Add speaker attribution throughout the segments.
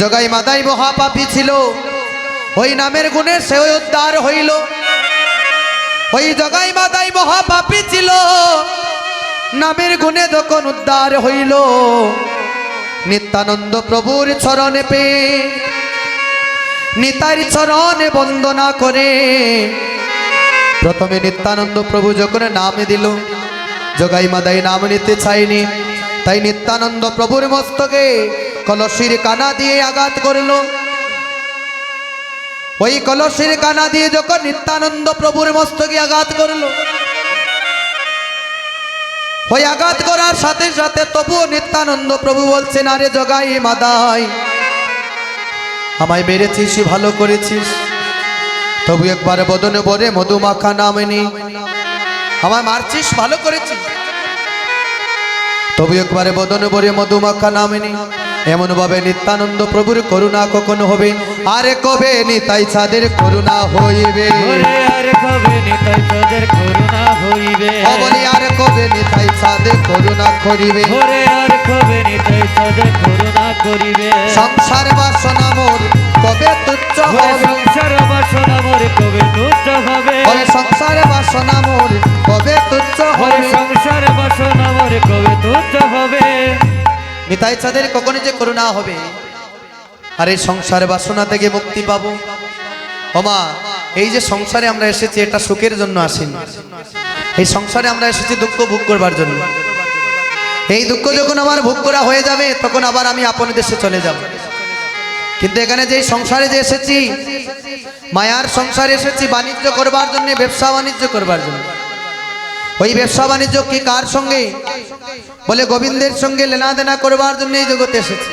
Speaker 1: জগাই মাদাই মহাপাপী ছিল, ওই নামের গুণে সে উদ্ধার হইল। ওই জগাই মাদাই মহাপাপী ছিল, নামের গুণে যখন উদ্ধার হইল, নিত্যানন্দ প্রভুর চরণে পেয়ে নিতাই চরণে বন্দনা করে প্রথমে নিত্যানন্দ প্রভু যখন নাম দিল, জগাই মাদাই নাম নিতে চাইনি, তাই নিত্যানন্দ প্রভুর মস্তকে কলসির কানা দিয়ে আঘাত করল। ওই কলসির কানা দিয়ে যখন নিত্যানন্দ প্রভুর মস্তকে আঘাত করল, ওই আঘাত করার সাথে সাথে তবুও নিত্যানন্দ প্রভু বলছেন, আরে জগাই মাদাই, আমায় মেরেছিস, ভালো করেছিস, তবু একবার বদনে বরে মধুমাখা নামেনি, আমায় মারছিস, ভালো করেছিস, তবু একবারে বদনে বরে মধুমাখা নামেনি। এমন ভাবে নিত্যানন্দ প্রভুর করুণা কখনো হবে? আরে কবে নিতাই চাঁদের করুণা হইবে?
Speaker 2: আরে কবে নিতাই চাঁদের করুণা হইবে?
Speaker 1: বলি আর কবে নিতাই চাঁদের করুণা করিবে?
Speaker 2: আর কবে নিতাই চাঁদের করুণা করিবে?
Speaker 1: সংসার বাসনা মোর কবে তুচ্ছ হবে?
Speaker 2: সংসার বাসনা মোর কবে তুচ্ছ হবে?
Speaker 1: সংসার বাসনা মোর কবে তুচ্ছ হবে?
Speaker 2: সংসার বাসনা মোর কবে তুচ্ছ হবে?
Speaker 1: নিতাই চাঁদের কখনো যে করুণা হবে, আর এই সংসার বাসনা থেকে মুক্তি পাবো। ওমা, এই যে সংসারে আমরা এসেছি এটা সুখের জন্য আসিনি, এই সংসারে আমরা এসেছি দুঃখ ভোগ করবার জন্য। এই দুঃখ যখন আমার ভোগ করা হয়ে যাবে তখন আবার আমি আপন দেশে চলে যাব। কিন্তু এখানে যে সংসারে যে এসেছি, মায়ার সংসারে এসেছি বাণিজ্য করবার জন্য, ব্যবসা বাণিজ্য করবার জন্য। ওই ব্যবসা বাণিজ্য কি কার সঙ্গে? বলে গোবিন্দের সঙ্গে লেনাদেনা করবার জন্য এই জগতে এসেছে।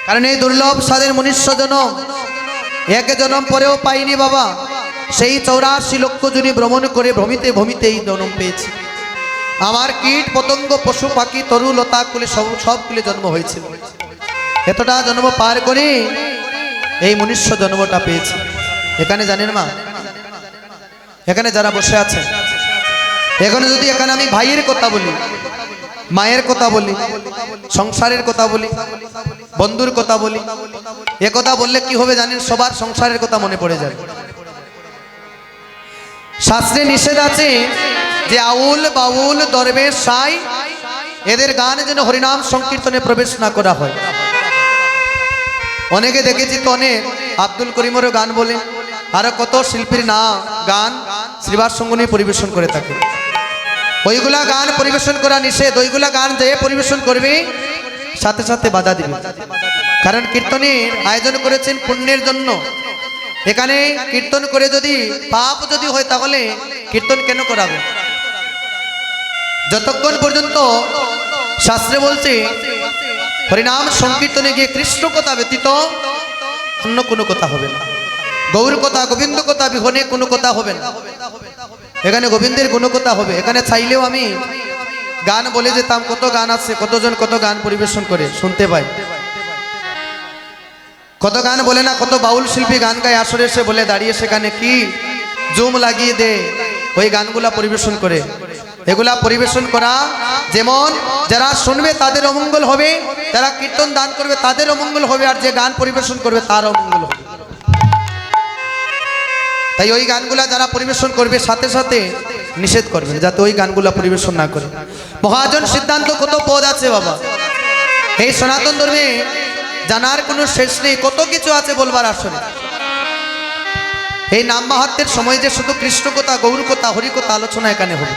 Speaker 1: কারণ এই দুর্লভ স্বাদের মনুষ্য জনম এক জনম পরেও পাইনি বাবা, সেই 84 লক্ষ জনী ভ্রমণ করে ভ্রমিতে ভ্রমিতে এই জন্ম পেয়েছি। আমার কীট পতঙ্গ পশু পাখি তরু লতা কুলে সব কুলে জন্ম হয়েছিল, এতটা জন্ম পার করে এই মনুষ্য জন্মটা পেয়েছি। এখানে জানেন মা, এখানে যারা বসে আছে, এখানে যদি এখানে আমি ভাইয়ের কথা বলি, মায়ের কথা বলি, সংসারের কথা বলি, বন্ধুর কথা বলি, এ কথা বললে কি হবে জানেন? সবার সংসারের কথা মনে পড়ে যাবে। শাস্ত্রে নিষেধ আছে যে আউল বাউল দরবেশ সাই এদের গান যেন হরিনাম সংকীর্তনে প্রবেশ না করা হয়। অনেকে দেখেছি তো, অনেক আব্দুল করিমেরও গান বলে, আরো কত শিল্পীর গান শ্রীবাস সঙ্গনী পরিবেশন করে থাকে। ওইগুলা গান পরিবেশন করা নিষেধ। ওইগুলা গান যে পরিবেশন করবে সাথে সাথে বাধা দিবে, কারণ কীর্তনের আয়োজন করেছেন পুণ্যের জন্য। এখানে কীর্তন করে যদি পাপ যদি হয় তাহলে কীর্তন কেন করাবে? যতক্ষণ পর্যন্ত শাস্ত্রে বলছে হরিনাম সংকীর্তনে গিয়ে কৃষ্ণ কথা ব্যতীত অন্য কোনো কথা হবে না, গৌর কথা গোবিন্দ কথা বিহনে কোনো কথা হবে না। এখানে গোবিন্দের গুণকথা হবে। এখানে চাইলেও আমি গান বলে যেতাম, কত গান আছে, কতজন কত গান পরিবেশন করে শুনতে পাই, কত গান বলে না, কত বাউল শিল্পী গান গায়, আসরে এসে বলে দাঁড়িয়ে সেখানে কি জুম লাগিয়ে দে, ওই গানগুলা পরিবেশন করে। এগুলা পরিবেশন করা যেমন যারা শুনবে তাদের অমঙ্গল হবে, যারা কীর্তন দান করবে তাদের অমঙ্গল হবে, আর যে গান পরিবেশন করবে তার অমঙ্গল হবে। তাই ওই গানগুলা যারা পরিবেশন করবে সাথে সাথে নিষেধ করবেন যাতে ওই গানগুলা পরিবেশন না করে। মহাজন সিদ্ধান্ত কত পদ আছে বাবা, এই সনাতন ধর্মে জানার কোনো শেষ নেই, কত কিছু আছে বলবার আসলে। এই নাম মাহাত্মের সময় যে শুধু কৃষ্ণ কথা গৌর কথা হরি কথা আলোচনা এখানে হবে।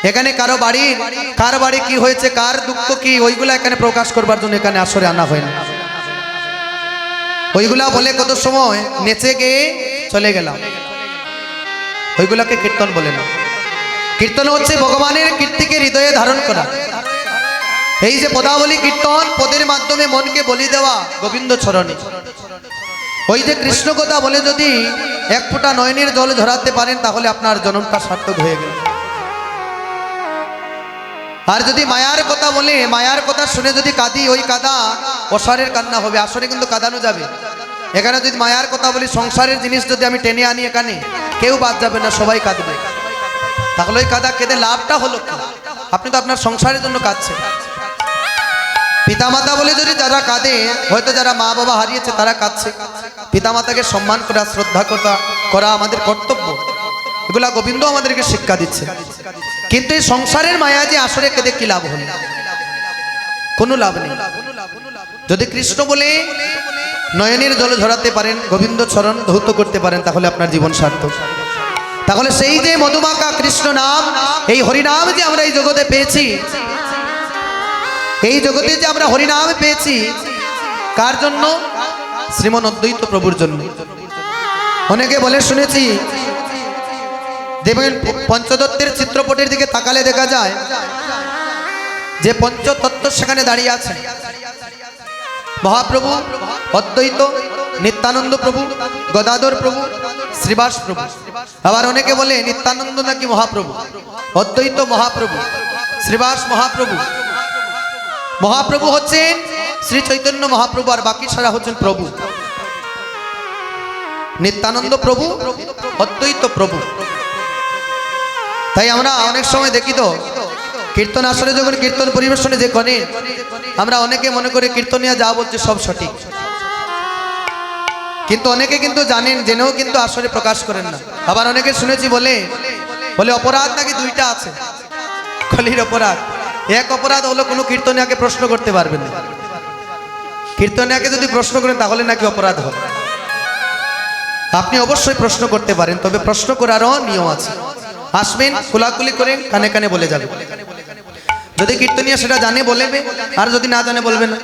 Speaker 1: এখানে কার বাড়ি কি হয়েছে, কার দুঃখ কি, ওইগুলা এখানে প্রকাশ করবার জন্য এখানে আসরে আনা হয় না। ওইগুলা বলে কত সময় নেচে গিয়ে চলে গেলাম, ওইগুলাকে কীর্তন বলে না। কীর্তন হচ্ছে ভগবানের কীর্তিকে হৃদয়ে ধারণ করা। এই যে পদাবলী কীর্তন, পদের মাধ্যমে মনকে বলি দেওয়া গোবিন্দ চরণে। ওই যে কৃষ্ণ কথা বলে যদি এক ফোঁটা নয়নের জল ঝরাতে পারেন তাহলে আপনার জন্মটা সার্থক হয়ে গেল। আর যদি মায়ার কথা বলে, মায়ার কথা শুনে যদি কাঁদি, ওই কাঁদা অসারের কান্না হবে, আসরে কিন্তু কাঁদানো যাবে। এখানে যদি মায়ার কথা বলি, সংসারের জিনিস যদি আমি টেনে আনি এখানে, কেউ বাদ যাবে না, সবাই কাঁদবে। তাহলে ওই কাঁদা কেঁদে লাভটা হলো কি? আপনি তো আপনার সংসারের জন্য কাঁদছেন। পিতামাতা বলে যদি যারা কাঁদে, হয়তো যারা মা বাবা হারিয়েছে তারা কাঁদছে, পিতামাতাকে সম্মান করা, শ্রদ্ধা করা আমাদের কর্তব্য। এগুলা গোবিন্দ আমাদেরকে শিক্ষা দিচ্ছে। কিন্তু এই সংসারের মায়া যে আসরে কেঁদে কি লাভ হল? কোনো লাভ নেই। যদি কৃষ্ণ বলে নয়নের জল ঝরাতে পারেন, গোবিন্দ চরণ ধৌত করতে পারেন, তাহলে আপনার জীবন সার্থক। তাহলে সেই যে মধুমাখা কৃষ্ণ নাম, এই হরিনাম যে আমরা এই জগতে পেয়েছি, এই জগতে যে আমরা হরিনাম পেয়েছি, কার জন্য? শ্রীমন অদ্বৈত প্রভুর জন্য। অনেকে বলে শুনেছি, দেখবেন পঞ্চদত্তের চিত্রপটের দিকে তাকালে দেখা যায় যে পঞ্চতত্ত্ব সেখানে দাঁড়িয়ে আছে। মহাপ্রভু, অদ্বৈত, নিত্যানন্দ প্রভু, গদাধর প্রভু, শ্রীবাস প্রভু। আবার অনেকে বলে নিত্যানন্দ নাকি মহাপ্রভু, অদ্বৈত মহাপ্রভু, শ্রীবাস মহাপ্রভু। মহাপ্রভু হচ্ছেন শ্রী চৈতন্য মহাপ্রভু, আর বাকি সারা হচ্ছেন প্রভু। নিত্যানন্দ প্রভু, অদ্বৈত প্রভু। তাই আমরা অনেক সময় দেখি তো, কীর্তন আসরে যখন কীর্তন পরিবেশনে যে করেন, আমরা অনেকে মনে করি কীর্তনিয়া যা বলছে সব সঠিক, কিন্তু অনেকে কিন্তু জানেন, জেনেও কিন্তু আসরে প্রকাশ করেন না। আবার অনেকে শুনেছি বলে অপরাধ নাকি দুইটা আছে, কলির অপরাধ। এক অপরাধ হলো কোনো কীর্তনিয়াকে প্রশ্ন করতে পারবেন না। কীর্তনিয়াকে যদি প্রশ্ন করেন তাহলে নাকি অপরাধ হয়। আপনি অবশ্যই প্রশ্ন করতে পারেন, তবে প্রশ্ন করারও নিয়ম আছে। আসবেন, খোলাখুলি করে কানে কানে বলে যাবে। যদি কীর্তনিয়া সেটা জানে বলবে, আর যদি না জানে বলবে না।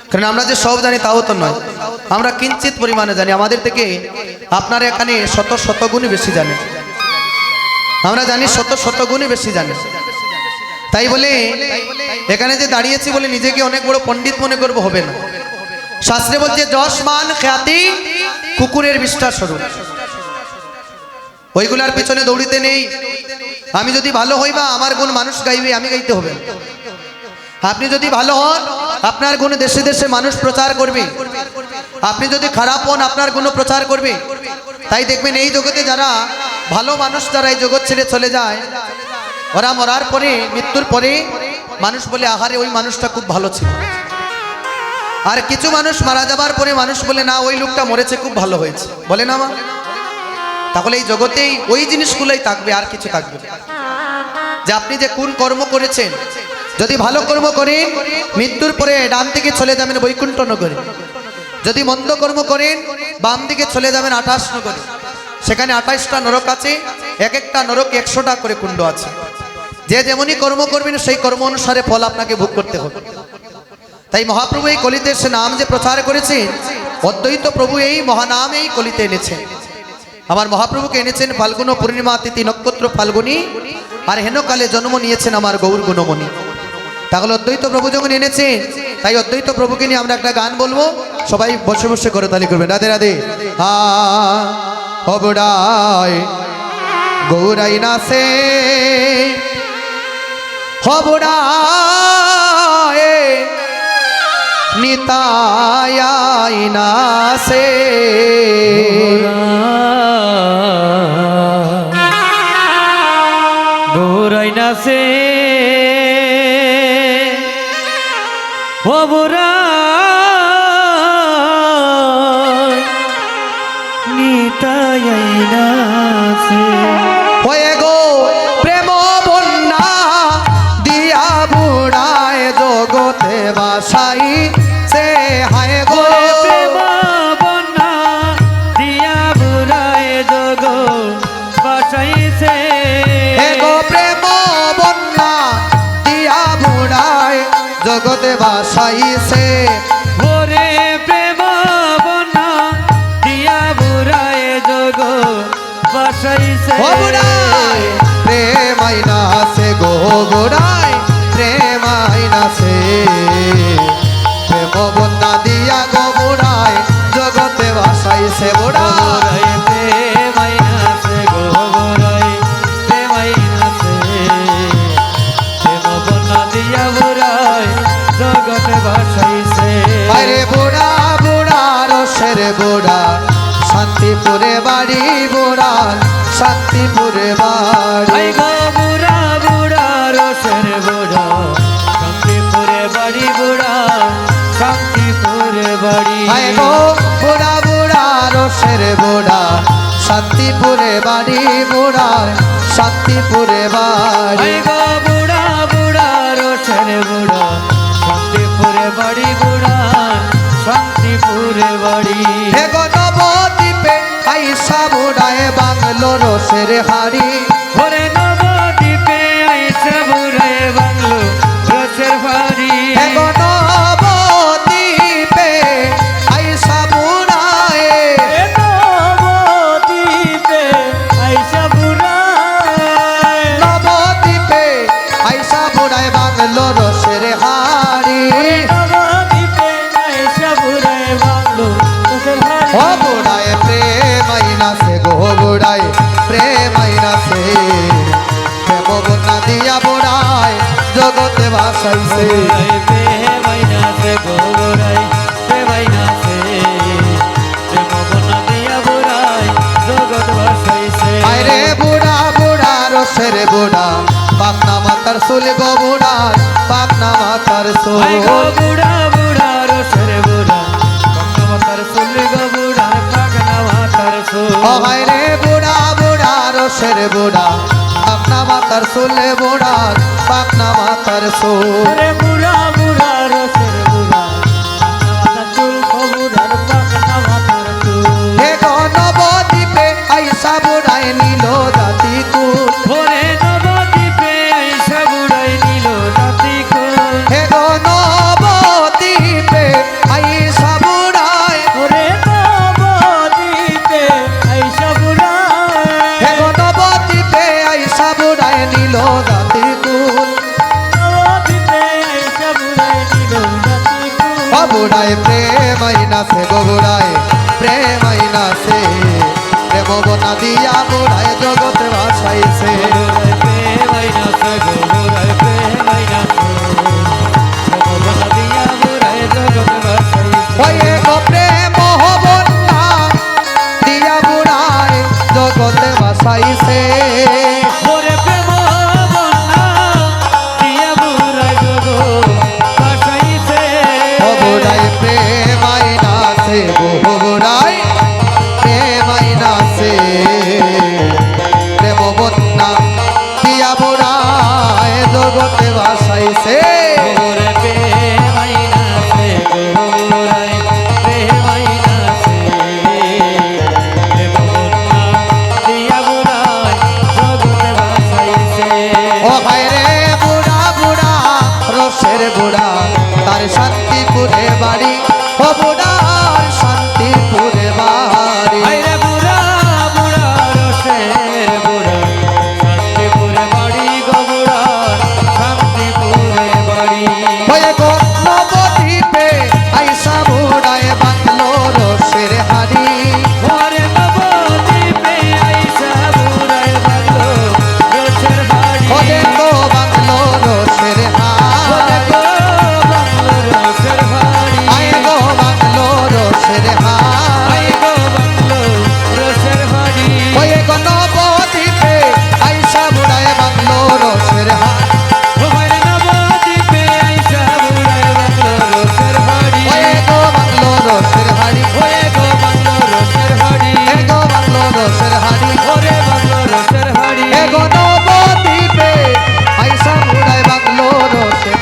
Speaker 1: কারণ আমরা যে সব জানি তাও তো নয়, আমরা কিঞ্চিত পরিমাণে জানি। আমাদের থেকে আপনারা এখানে শত শত গুণই বেশি জানেন, আমরা জানি শত শত গুণই বেশি জানেন। তাই বলে এখানে যে দাঁড়িয়েছি বলে নিজেকে অনেক বড় পণ্ডিত মনে করবো, হবে না। শাস্ত্রে বলছে যশ মান খ্যাতি কুকুরের বিষ্ঠা স্বরূপ। ওইগুলার পিছনে দৌড়িতে নেই। আমি যদি ভালো হই বা আমার গুণ মানুষ গাইবে, আমি গাইতে হবে। আপনি যদি ভালো হন, আপনার গুণ দেশে দেশে মানুষ প্রচার করবে। আপনি যদি খারাপ হন, আপনার গুণ প্রচার করবে। তাই দেখবেন এই জগতে যারা ভালো মানুষ, যারা এই জগৎ ছেড়ে চলে যায়, ওরা মরার পরে, মৃত্যুর পরে মানুষ বলে আহারে ওই মানুষটা খুব ভালো ছিল। আর কিছু মানুষ মারা যাবার পরে মানুষ বলে না, ওই লোকটা মরেছে, খুব ভালো হয়েছে, বলে না মা? তাহলে এই জগতেই ওই জিনিসগুলোই থাকবে, আর কিছু থাকবে না। যে আপনি যে কোন কর্ম করেছেন, যদি ভালো কর্ম করেন মৃত্যুর পরে ডান দিকে চলে যাবেন বৈকুণ্ঠ নগরে। যদি মন্দ কর্ম করেন বাম দিকে চলে যাবেন 28 নগরে। সেখানে 28টা নরক আছে, এক একটা নরক 100টা করে কুণ্ড আছে। যে যেমনই কর্ম করবেন সেই কর্ম অনুসারে ফল আপনাকে ভোগ করতে হবে। তাই মহাপ্রভু এই কলিতে সে নাম যে প্রচার করেছেন, অদ্বৈত প্রভু এই মহানাম এই কলিতে এনেছেন। আমার মহাপ্রভুকে এনেছেন ফাল্গুন পূর্ণিমা তিথি নক্ষত্র ফাল্গুনী, আর হেনকালে জন্ম নিয়েছেন আমার গৌর গুণমণি। তাহলে অদ্বৈত প্রভু যখন এনেছেন, তাই অদ্বৈত প্রভুকে নিয়ে আমরা একটা গান বলবো। সবাই বসে বসে করে তালি করবেন। রাধে রাধে। হবড়ায় গৌরাই নাসে, হবড়ায় নিতাই নাসে,
Speaker 2: গৌরাই নাসে হবরায় নিতাই নাসে।
Speaker 1: হয়ে গো প্রেম বন্যা দিয়া বুড়ায় জগতে বাসাই সে, হায় গো
Speaker 2: প্রেম বন্যা দিয়া বুড়ায় জগ বাসাইছে।
Speaker 1: হে গো প্রেম বন্যা দিয়া বুড়ায় জগতে বাসাইছে।
Speaker 2: ওরে প্রেম বন্যা দিয়া বুড়ায় জগ বাসাইছে।
Speaker 1: ও বুড়ায় প্রেমাই নাসে গো, বুড়ায় প্রেমাই নাসে। প্রেম বন্যা দিয়া গো বুড়ায় জগতে বাসাইছে। বুড়ায়
Speaker 2: প্রেমাই নাচে গো বুড়াই প্রেমাই নাচে। প্রেম বন্যা দিয়া বুড়াই জগতে ভাসাইছে।
Speaker 1: আরে বুড়া বুড়া রসের বুড়া, শান্তিপুরে বাড়ি বুড়া, শান্তিপুরে বাড়ি।
Speaker 2: আই গো বুড়া বুড়া রসের বুড়া, শান্তিপুরে বাড়ি বুড়া, শান্তিপুরে বাড়ি
Speaker 1: হায় গো বুড়া বুড়া রসের বুড়া শান্তিপুরে বাড়ি বুড়ার শান্তিপুরে বাড়ি
Speaker 2: হায় গো বুড়া বুড়া রোষের বুড়া শান্তিপুরে বাড়ি বুড়া শান্তিপুরে বাড়ি
Speaker 1: হে গো নবদ্বীপে আইসা বুড়ায় বাংলো রসের হাড়ি
Speaker 2: ওরে নবদ্বীপে আইসা বুড়ায় বাংলো রোষের বাড়ি
Speaker 1: হে গো নবদ্বীপে আইসা বুড়ায়
Speaker 2: নবদ্বীপে আইসা বুড়ায়
Speaker 1: নবদ্বীপে আইসা বুড়ায় বাংলো রসের হাড়ি
Speaker 2: নবদ্বীপে আইসা বুড়ায় বাংলো রোষের বাড়ি
Speaker 1: ও বুড়ায় প্রেম আইনাছে গো বুড়ায় প্রেম আইনাছে প্রেম বন্যা দিয়া বুড়ায় জগতে ভাসাইছে আরে বুড়া বুড়া রসের বুড়া পাকনা মাতার চুল গো বুড়ার পাকনা মাতার চুল ও হায় রে বুড়া বুড়া রসের বুড়া পাকনা মাতার চুলে বুড়ার পাকনা মাতার চুল হে গো নবদ্বীপে আইসা বুড়ায় নীল জাতি কুল হে গো নবদ্বীপে আইসা বুড়ায় হে গো নবদ্বীপে আইসা বুড়ায় নীল জাতি কুল ও বুড়ায় প্রেম আইনাছে গো বুড়ায় প্রেম আইনাছে প্রেম বনা দিয়া বুড়ায় জগতে ভাসাইছে ওই গো প্রেম বন্যা দিয়া বুড়ায় জগতে ভাসাইছে ও বুড়ায় প্রেম আইনাছে গো বুড়ায় প্রেম আইনাছে প্রেম বন্যা দিয়া বুড়ায় জগতে ভাসাইছে ও হায় রে বুড়া বুড়া রসের বুড়া তার শান্তিপুরে বাড়ি ও বুড়ার শান্তিপুরে বাড়ি ওই গো নবদ্বীপে আইসা বুড়ায় বাংলো রসের হাড়ি ওরে গো বাংলো রসের হাড়ি আয় গো বাংলো রসের হাড়ি ওই গো নবদ্বীপে আইসা বুড়ায় বাংলো রসের হাড়ি ওই গো বাংলো রসের হাড়ি এ গো বাংলো রসের হাড়ি এ গো নবদ্বীপে আইসা বুড়ায় বাংলো রসের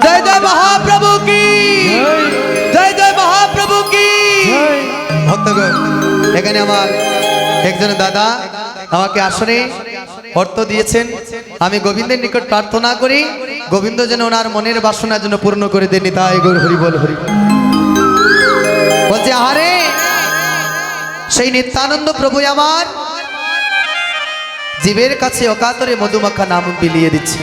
Speaker 1: জয় জয় মহাপ্রভু কি জয় জয় মহাপ্রভু কি ভক্তগণ এখানে আমার একজন দাদা আমাকে আসনে অর্থ দিয়েছেন আমি গোবিন্দের নিকট প্রার্থনা করি গোবিন্দ যেন ওনার মনের বাসনা যেন পূর্ণ করে দেন তাই গৌর হরি বল হরি বলছে আরে সেই নিত্যানন্দ প্রভু আমার জীবের কাছে অকাতরে মধুমাখা নাম বিলিয়ে দিচ্ছে